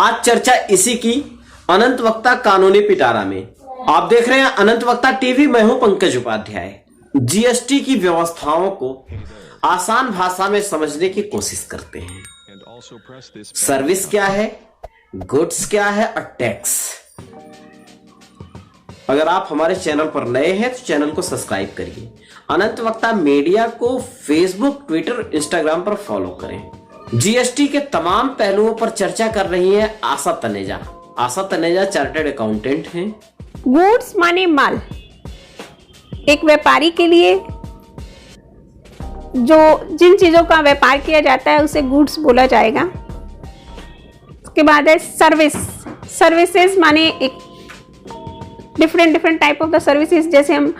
आज चर्चा इसी की अनंत वक्ता कानूनी पिटारा में। आप देख रहे हैं अनंत वक्ता टीवी। मैं हूं पंकज उपाध्याय। जीएसटी की व्यवस्थाओं को आसान भाषा में समझने की कोशिश करते हैं। सर्विस क्या है, गुड्स क्या है और टैक्स। अगर आप हमारे चैनल पर नए हैं तो चैनल को सब्सक्राइब करिए। अनंत वक्ता मीडिया को फेसबुक, ट्विटर, इंस्टाग्राम पर फॉलो करें। जीएसटी के तमाम पहलुओं पर चर्चा कर रही हैं आशा तनेजा। आशा तनेजा चार्टर्ड अकाउंटेंट हैं। गुड्स माने माल। एक व्यापारी के लिए जो जिन चीजों का व्यापार किया जाता है उसे गुड्स बोला जाएगा। उसके बाद है सर्विस। सर्विसेज माने एक different type of the services. जैसे हम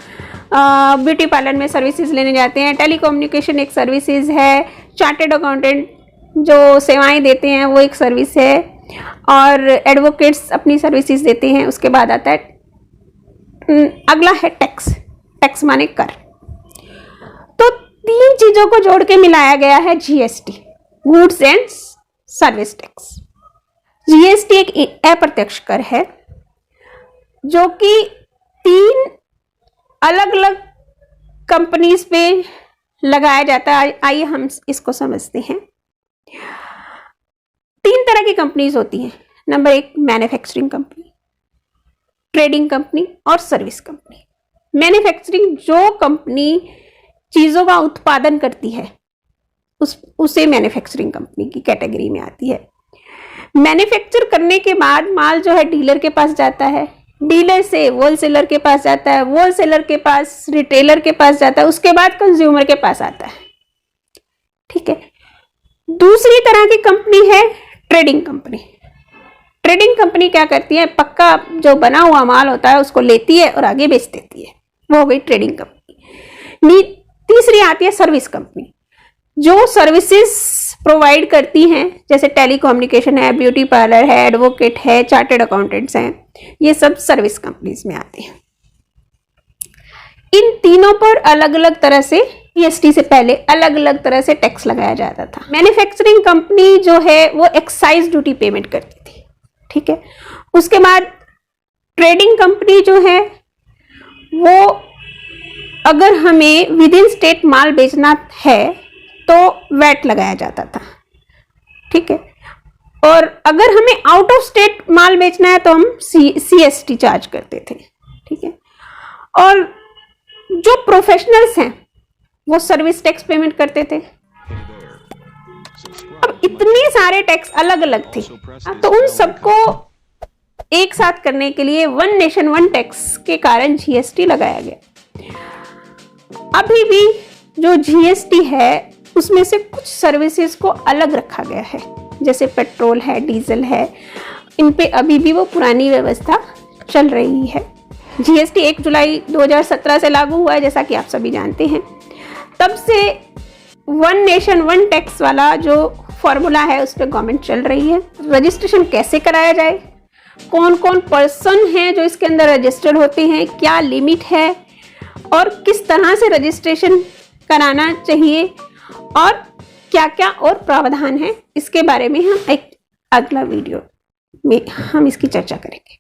ब्यूटी पार्लर में सर्विसेज लेने जाते हैं। टेलीकम्युनिकेशन एक सर्विसेज है। चार्टर्ड अकाउंटेंट जो सेवाएं देते हैं वो एक सर्विस है। और एडवोकेट्स अपनी सर्विसेज देते हैं। उसके बाद आता है अगला है टैक्स। टैक्स माने कर। तो तीन चीजों को जोड़ के मिलाया गया है GST, goods and service tax. GST एक अप्रत्यक्ष कर है जो कि तीन अलग अलग कंपनीज पे लगाया जाता है। आइए हम इसको समझते हैं। तीन तरह की कंपनीज होती हैं। नंबर एक मैन्युफैक्चरिंग कंपनी, ट्रेडिंग कंपनी और सर्विस कंपनी। मैन्युफैक्चरिंग जो कंपनी चीजों का उत्पादन करती है उसे मैन्युफैक्चरिंग कंपनी की कैटेगरी में आती है। मैन्युफैक्चर करने के बाद माल जो है डीलर के पास जाता है, डीलर से होलसेलर के पास जाता है, होलसेलर के पास रिटेलर के पास जाता है, उसके बाद कंज्यूमर के पास आता है। ठीक है। दूसरी तरह की कंपनी है ट्रेडिंग कंपनी। ट्रेडिंग कंपनी क्या करती है, पक्का जो बना हुआ माल होता है उसको लेती है और आगे बेच देती है। वो हो गई ट्रेडिंग कंपनी। तीसरी आती है सर्विस कंपनी जो सर्विसेज प्रोवाइड करती हैं। जैसे टेलीकम्युनिकेशन है, ब्यूटी पार्लर है, एडवोकेट है, चार्टर्ड अकाउंटेंट्स हैं। ये सब सर्विस कंपनीज में आती हैं। इन तीनों पर अलग अलग तरह से जीएसटी से पहले अलग अलग तरह से टैक्स लगाया जाता था। मैन्युफैक्चरिंग कंपनी जो है वो एक्साइज ड्यूटी पेमेंट करती थी। ठीक है। उसके बाद ट्रेडिंग कंपनी जो है वो अगर हमें विद इन स्टेट माल बेचना है तो वैट लगाया जाता था। ठीक है। और अगर हमें आउट ऑफ स्टेट माल बेचना है तो हम सीएसटी चार्ज करते थे। ठीक है। और जो प्रोफेशनल्स हैं वो सर्विस टैक्स पेमेंट करते थे। अब इतने सारे टैक्स अलग अलग थे तो उन सबको एक साथ करने के लिए वन नेशन वन टैक्स के कारण जीएसटी लगाया गया। अभी भी जो जीएसटी है उसमें से कुछ सर्विसेज को अलग रखा गया है। जैसे पेट्रोल है, डीजल है, इन पे अभी भी वो पुरानी व्यवस्था चल रही है। जीएसटी 1 जुलाई 2017 से लागू हुआ है, जैसा कि आप सभी जानते हैं। तब से वन नेशन वन टैक्स वाला जो फॉर्मूला है उस पर गवर्नमेंट चल रही है। रजिस्ट्रेशन कैसे कराया जाए, कौन कौन पर्सन हैं जो इसके अंदर रजिस्टर्ड होते हैं, क्या लिमिट है और किस तरह से रजिस्ट्रेशन कराना चाहिए और क्या क्या और प्रावधान है, इसके बारे में हम एक अगला वीडियो में हम इसकी चर्चा करेंगे।